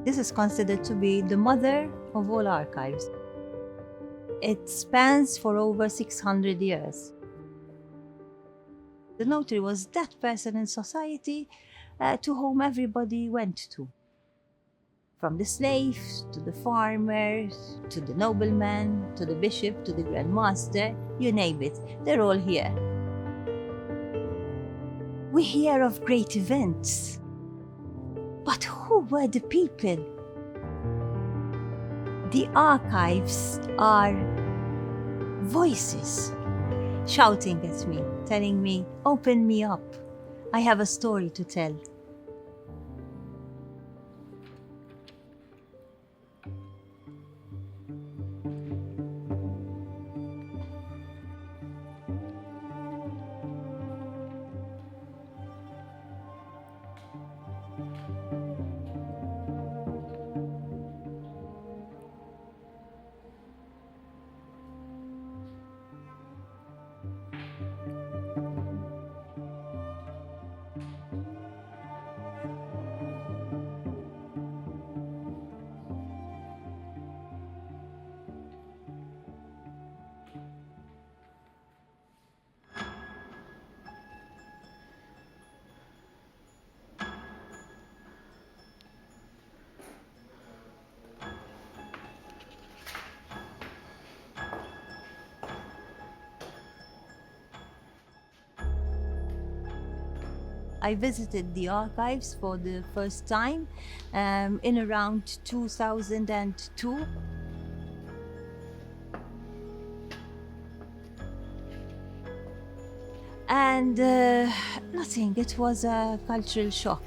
This is considered to be the mother of all archives. It spans for over 600 years. The notary was that person in society to whom everybody went to. From the slave, to the farmer, to the nobleman, to the bishop, to the grand master, you name it, they're all here. We hear of great events, but who were the people? The archives are voices shouting at me, telling me, open me up. I have a story to tell. I visited the archives for the first time in around 2002. And nothing, it was a cultural shock.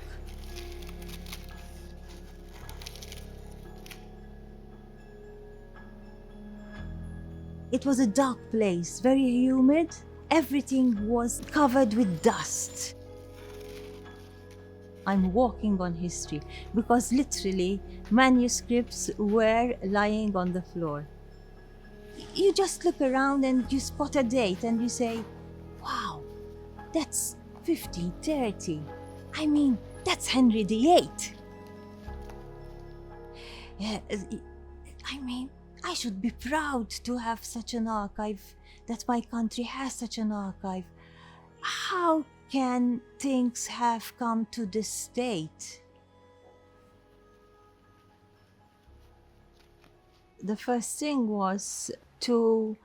It was a dark place, very humid. Everything was covered with dust. I'm walking on history because literally manuscripts were lying on the floor. You just look around and you spot a date and you say, wow, that's 1530. I mean, that's Henry VIII. Yeah, I mean, I should be proud to have such an archive, that my country has such an archive. How can things have come to this state? The first thing was to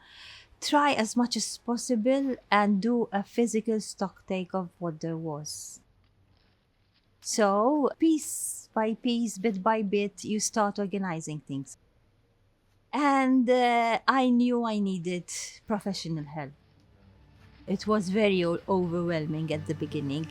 try as much as possible and do a physical stock take of what there was. So, piece by piece, bit by bit, you start organizing things. And I knew I needed professional help. It was very overwhelming at the beginning.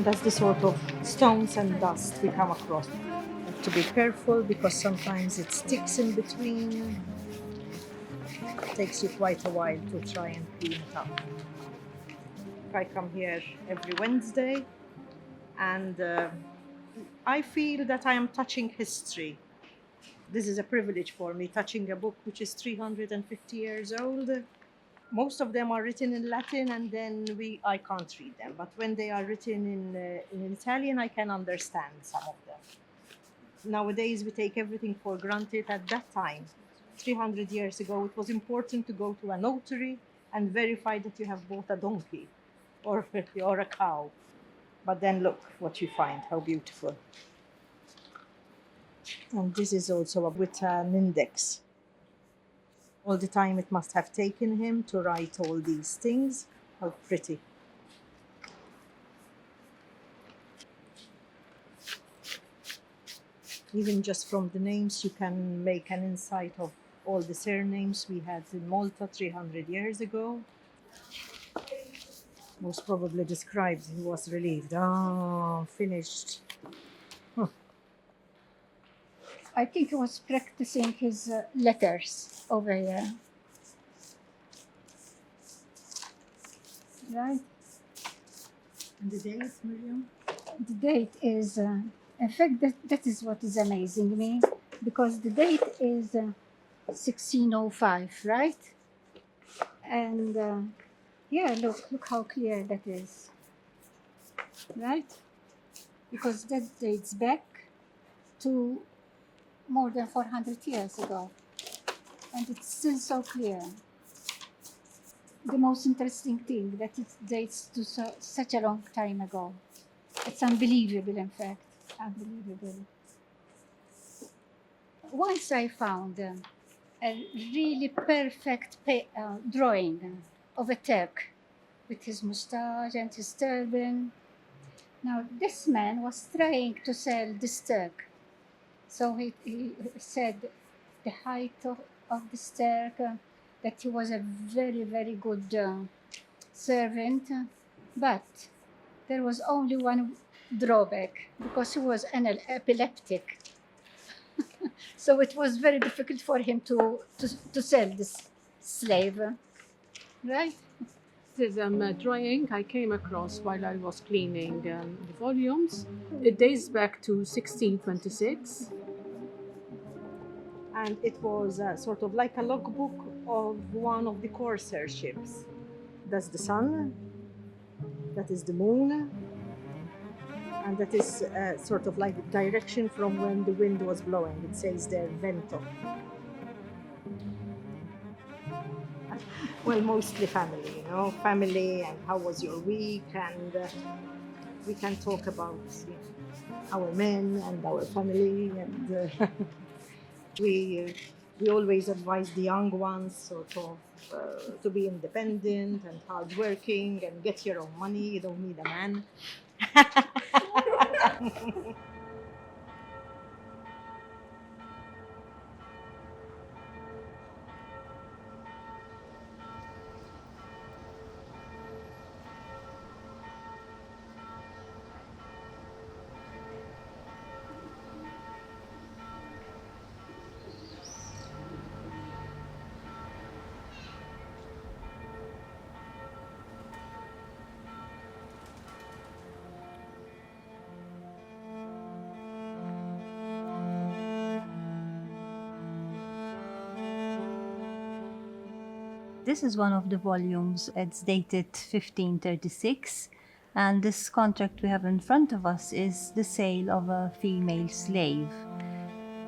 That's the sort of stones and dust we come across. You have to be careful because sometimes it sticks in between. It takes you quite a while to try and clean it up. I come here every Wednesday and I feel that I am touching history. This is a privilege for me, touching a book which is 350 years old. Most of them are written in Latin and then I can't read them. But when they are written in Italian, I can understand some of them. Nowadays, we take everything for granted. At that time, 300 years ago, it was important to go to a notary and verify that you have bought a donkey or a cow. But then look what you find, how beautiful. And this is also with an index. All the time it must have taken him to write all these things. How pretty. Even just from the names, you can make an insight of all the surnames we had in Malta 300 years ago. Most probably described, he was relieved. Ah, finished. I think he was practicing his letters over here. Right? And the date, Miriam? The date is, in fact, that is what is amazing me, because the date is 1605, right? And yeah, look how clear that is, right? Because that dates back to more than 400 years ago, and it's still so clear. The most interesting thing that it dates to such a long time ago. It's unbelievable, in fact, unbelievable. Once I found a really perfect drawing of a Turk with his mustache and his turban. Now, this man was trying to sell this Turk. So he said the height of this Turk, that he was a very, very good servant, but there was only one drawback, because he was an epileptic. So it was very difficult for him to sell this slave, right? This drawing I came across while I was cleaning the volumes. It dates back to 1626. And it was sort of like a logbook of one of the corsair ships. That's the sun, that is the moon, and that is sort of like the direction from when the wind was blowing. It says there, vento. Well, mostly family, you know, family and how was your week, and we can talk about our men and our family, and we always advise the young ones sort of to be independent and hardworking and get your own money. You don't need a man. This is one of the volumes. It's dated 1536, and this contract we have in front of us is the sale of a female slave.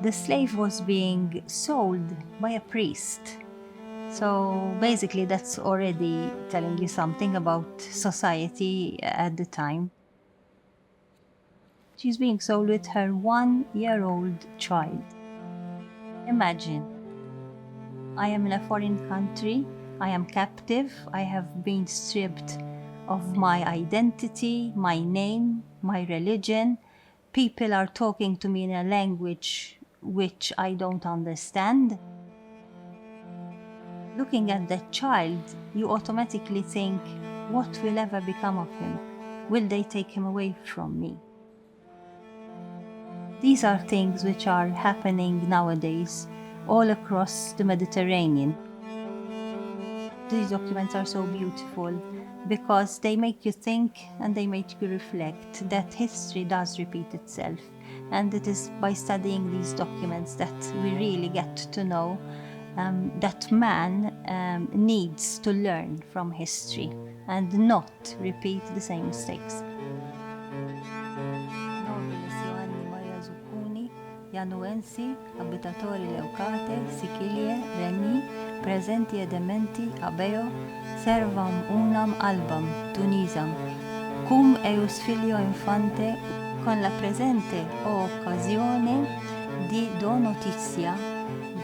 The slave was being sold by a priest. So basically that's already telling you something about society at the time. She's being sold with her 1-year-old child. Imagine, I am in a foreign country, I am captive, I have been stripped of my identity, my name, my religion. People are talking to me in a language which I don't understand. Looking at that child, you automatically think, what will ever become of him? Will they take him away from me? These are things which are happening nowadays all across the Mediterranean. These documents are so beautiful because they make you think and they make you reflect that history does repeat itself. And it is by studying these documents that we really get to know that man needs to learn from history and not repeat the same mistakes. Januensi, abitatori Leucate, Sicilie, Reni, presenti edementi, abeo, servam unam albam, Tunisam, cum eius filio infante, con la presente occasione di do notizia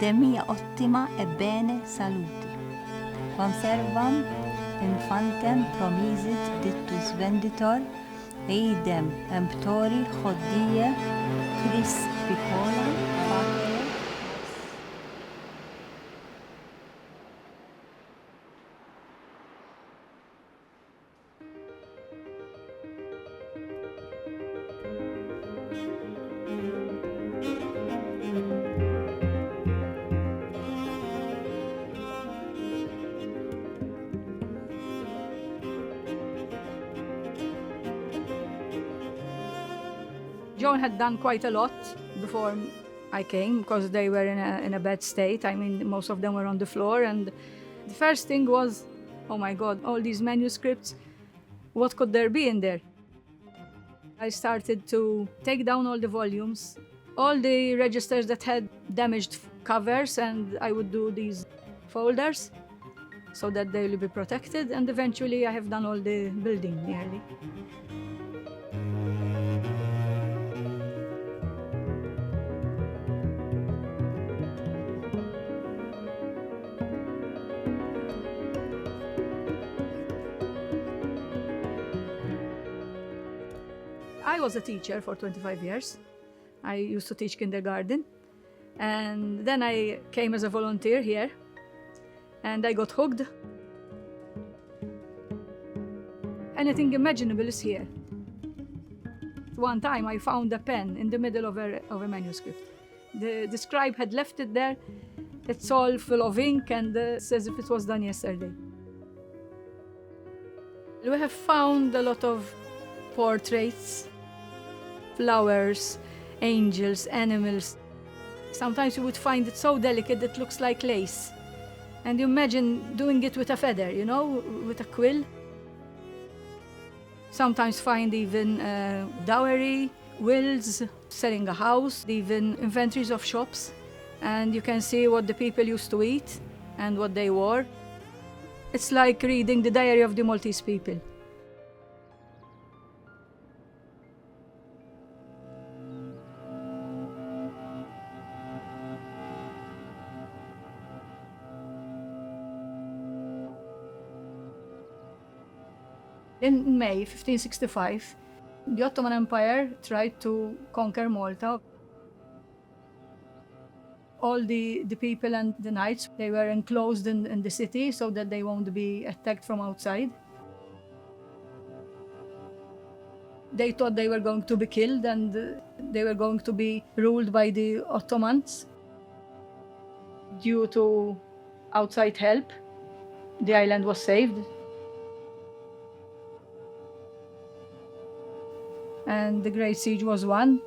epidemia ottima e bene saluti. Conservam infantem promisit dictus venditor, eidem emptori hodie Chris picola facere. Joan had done quite a lot before I came because they were in a bad state. I mean, most of them were on the floor. And the first thing was, oh my God, all these manuscripts, what could there be in there? I started to take down all the volumes, all the registers that had damaged covers, and I would do these folders so that they will be protected. And eventually I have done all the building nearly. I was a teacher for 25 years. I used to teach kindergarten. And then I came as a volunteer here. And I got hooked. Anything imaginable is here. One time I found a pen in the middle of a manuscript. The scribe had left it there. It's all full of ink and it's as if it was done yesterday. We have found a lot of portraits, flowers, angels, animals. Sometimes you would find it so delicate that it looks like lace. And you imagine doing it with a feather, you know, with a quill. Sometimes find even dowry, wills, selling a house, even inventories of shops. And you can see what the people used to eat and what they wore. It's like reading the diary of the Maltese people. In May 1565, the Ottoman Empire tried to conquer Malta. All the people and the knights, they were enclosed in the city so that they won't be attacked from outside. They thought they were going to be killed and they were going to be ruled by the Ottomans. Due to outside help, the island was saved. And the Great Siege was won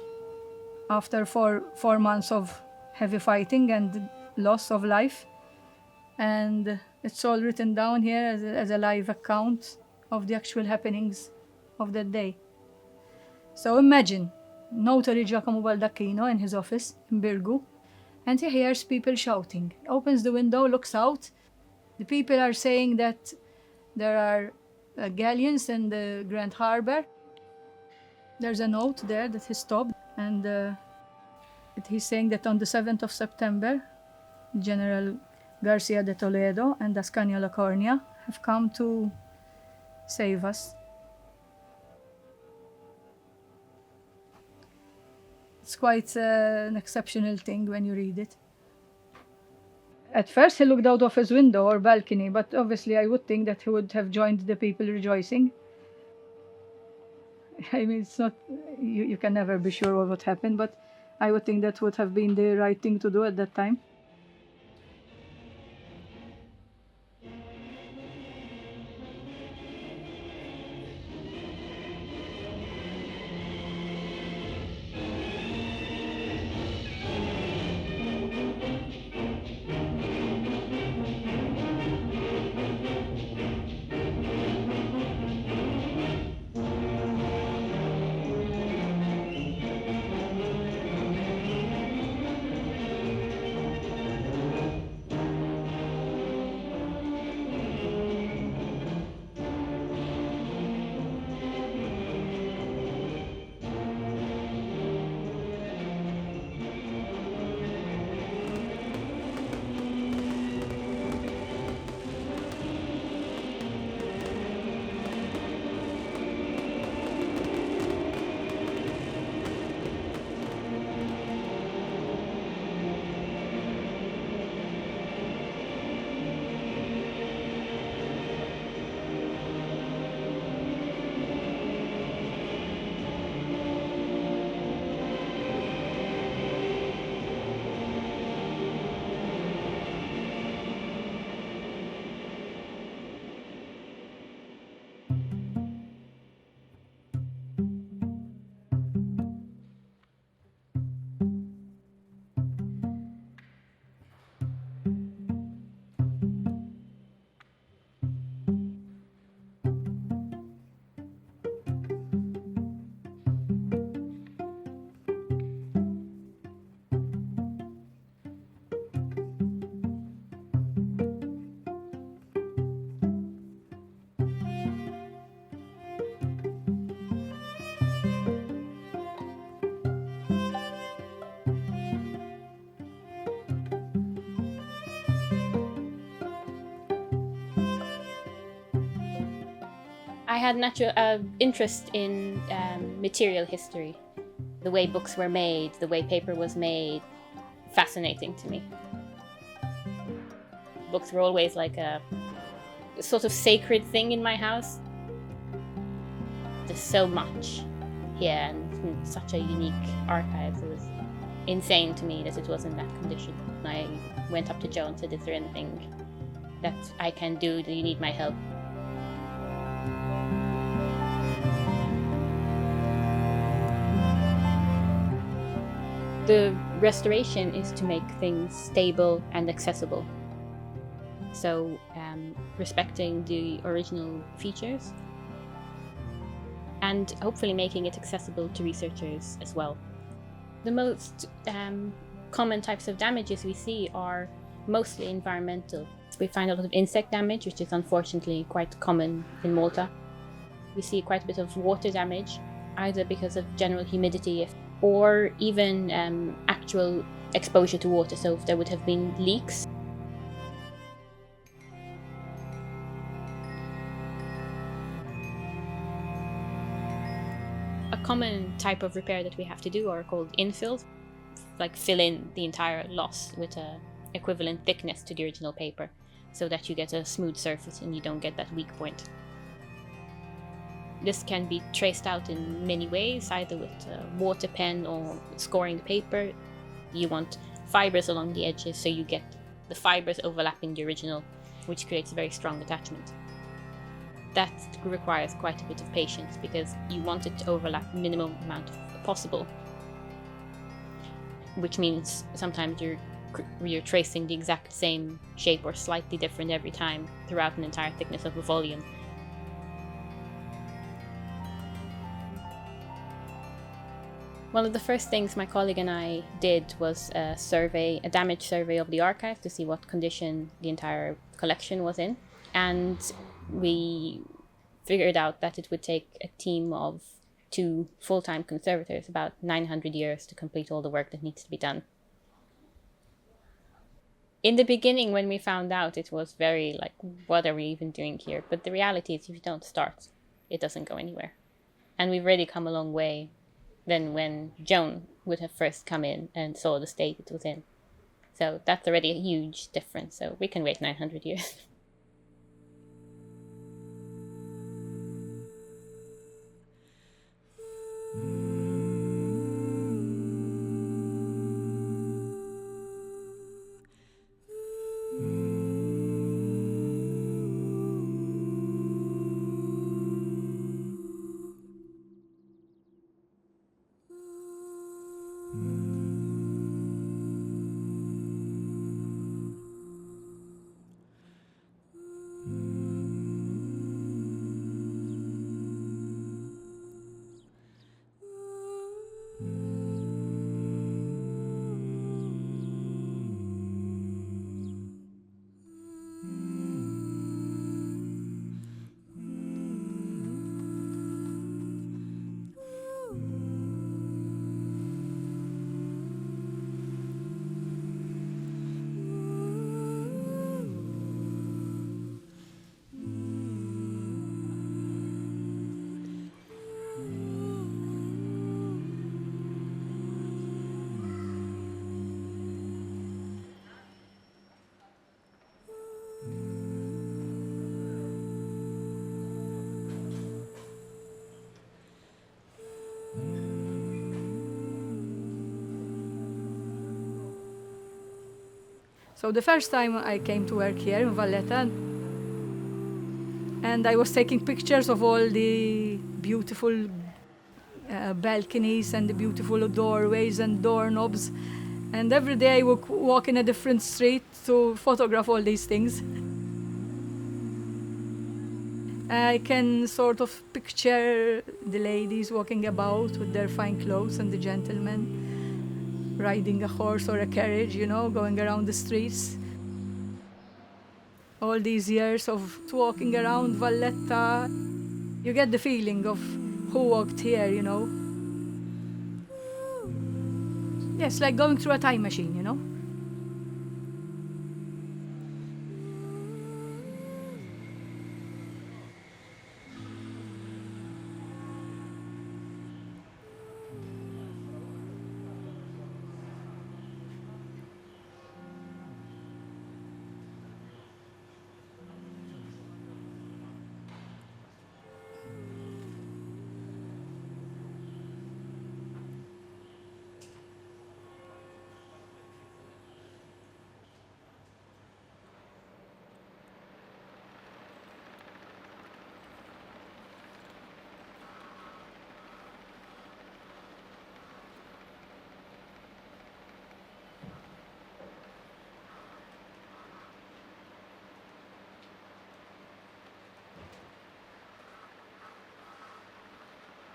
after four months of heavy fighting and loss of life. And it's all written down here as a live account of the actual happenings of that day. So imagine Notary Giacomo Baldacchino in his office in Birgu, and he hears people shouting. Opens the window, looks out. The people are saying that there are galleons in the Grand Harbor. There's a note there that he stopped, and he's saying that on the 7th of September, General Garcia de Toledo and Ascanio La Cornia have come to save us. It's quite an exceptional thing when you read it. At first he looked out of his window or balcony, but obviously I would think that he would have joined the people rejoicing. I mean, it's not, you can never be sure what would happen, but I would think that would have been the right thing to do at that time. I had natural interest in material history, the way books were made, the way paper was made, fascinating to me. Books were always like a sort of sacred thing in my house. There's so much here and such a unique archive. It was insane to me that it was in that condition. I went up to Joan and said, "Is there anything that I can do? Do you need my help?" The restoration is to make things stable and accessible. So respecting the original features and hopefully making it accessible to researchers as well. The most common types of damages we see are mostly environmental. We find a lot of insect damage, which is unfortunately quite common in Malta. We see quite a bit of water damage, either because of general humidity or even actual exposure to water, so if there would have been leaks. A common type of repair that we have to do are called infills, like fill in the entire loss with an equivalent thickness to the original paper, so that you get a smooth surface and you don't get that weak point. This can be traced out in many ways, either with a water pen or scoring the paper. You want fibers along the edges, so you get the fibers overlapping the original, which creates a very strong attachment. That requires quite a bit of patience because you want it to overlap minimum amount possible, which means sometimes you're tracing the exact same shape or slightly different every time throughout an entire thickness of a volume. One of the first things my colleague and I did was a damage survey of the archive to see what condition the entire collection was in. And we figured out that it would take a team of 2 full-time conservators about 900 years to complete all the work that needs to be done. In the beginning, when we found out, it was very like, what are we even doing here? But the reality is, if you don't start, it doesn't go anywhere. And we've already come a long way than when Joan would have first come in and saw the state it was in. So that's already a huge difference. So we can wait 900 years. So the first time I came to work here in Valletta, and I was taking pictures of all the beautiful balconies and the beautiful doorways and doorknobs. And every day I would walk in a different street to photograph all these things. I can sort of picture the ladies walking about with their fine clothes and the gentlemen riding a horse or a carriage, you know, going around the streets. All these years of walking around Valletta, you get the feeling of who walked here, you know. Yes, like going through a time machine, you know.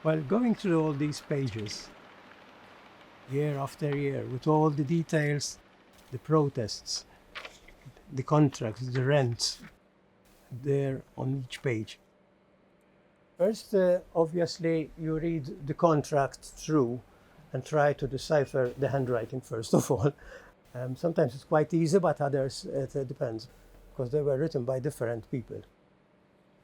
While going through all these pages, year after year, with all the details, the protests, the contracts, the rents, there on each page. First, obviously, you read the contract through and try to decipher the handwriting first of all. Sometimes it's quite easy, but others it depends, because they were written by different people.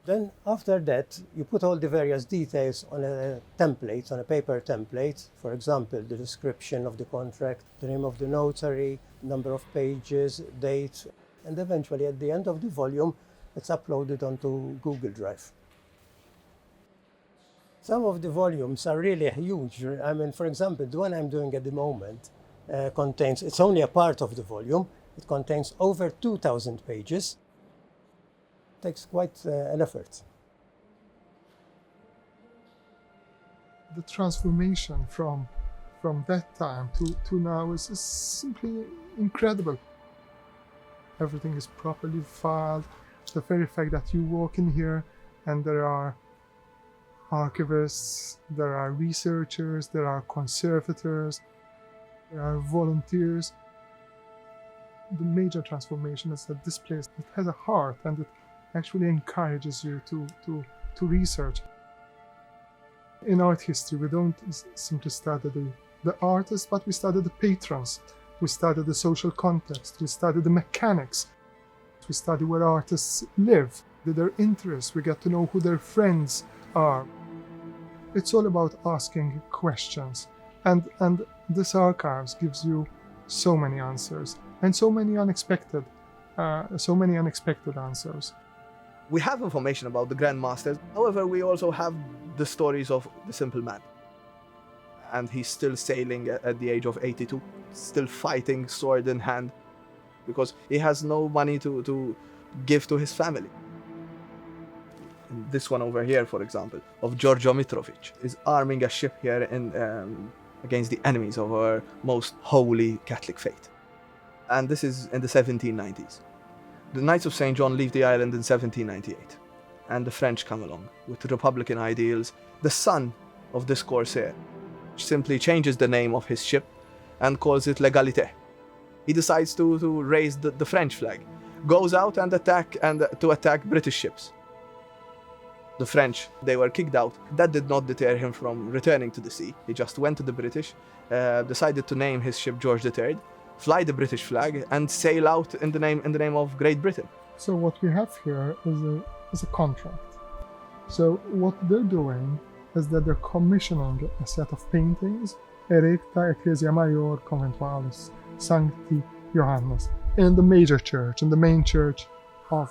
Then after that, you put all the various details on a template, on a paper template. For example, the description of the contract, the name of the notary, number of pages, date, and eventually at the end of the volume, it's uploaded onto Google Drive. Some of the volumes are really huge. I mean, for example, the one I'm doing at the moment contains, it's only a part of the volume, it contains over 2,000 pages. It takes quite an effort. The transformation from that time to now is simply incredible. Everything is properly filed. The very fact that you walk in here and there are archivists, there are researchers, there are conservators, there are volunteers. The major transformation is that this place, it has a heart and it actually encourages you to research. In art history, we don't simply study the artists, but we study the patrons. We study the social context. We study the mechanics. We study where artists live, their interests. We get to know who their friends are. It's all about asking questions. And this archives gives you so many answers and so many unexpected answers. We have information about the Grand Masters. However, we also have the stories of the simple man. And he's still sailing at the age of 82, still fighting sword in hand, because he has no money to give to his family. And this one over here, for example, of Giorgio Mitrovic, is arming a ship here against the enemies of our most holy Catholic faith. And this is in the 1790s. The Knights of St. John leave the island in 1798, and the French come along with Republican ideals. The son of this corsair simply changes the name of his ship and calls it L'Égalité. He decides to raise the French flag, goes out and to attack British ships. The French, they were kicked out. That did not deter him from returning to the sea. He just went to the British, decided to name his ship George III, fly the British flag, and sail out in the name of Great Britain. So what we have here is a contract. So what they're doing is that they're commissioning a set of paintings, Erecta Ecclesia Maior Conventualis Sancti Johannes, in the major church, in the main church of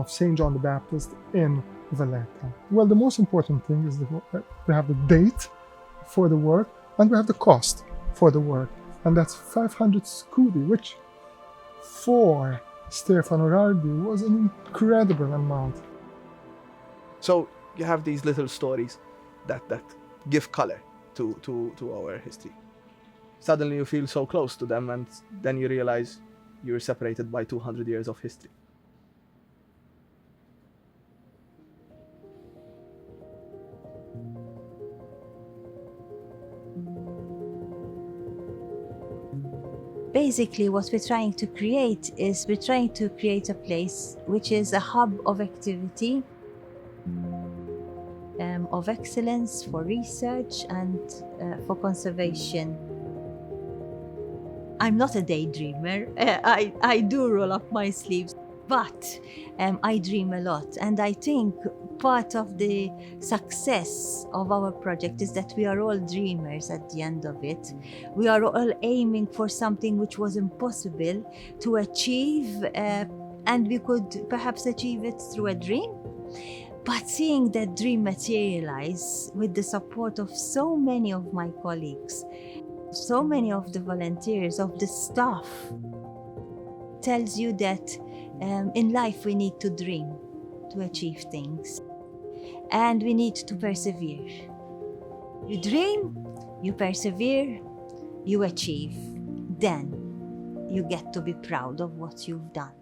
St. John the Baptist in Valletta. Well, the most important thing is that we have the date for the work and we have the cost for the work. And that's 500 scudi, which for Stefano Rardi was an incredible amount. So you have these little stories that give color to our history. Suddenly you feel so close to them, and then you realize you're separated by 200 years of history. Basically, what we're trying to create is a place which is a hub of activity, of excellence for research and for conservation. I'm not a daydreamer. I do roll up my sleeves, but I dream a lot. And I think part of the success of our project is that we are all dreamers at the end of it. We are all aiming for something which was impossible to achieve, and we could perhaps achieve it through a dream. But seeing that dream materialize with the support of so many of my colleagues, so many of the volunteers, of the staff, tells you that in life we need to dream to achieve things, and we need to persevere. You dream, you persevere, you achieve, then you get to be proud of what you've done.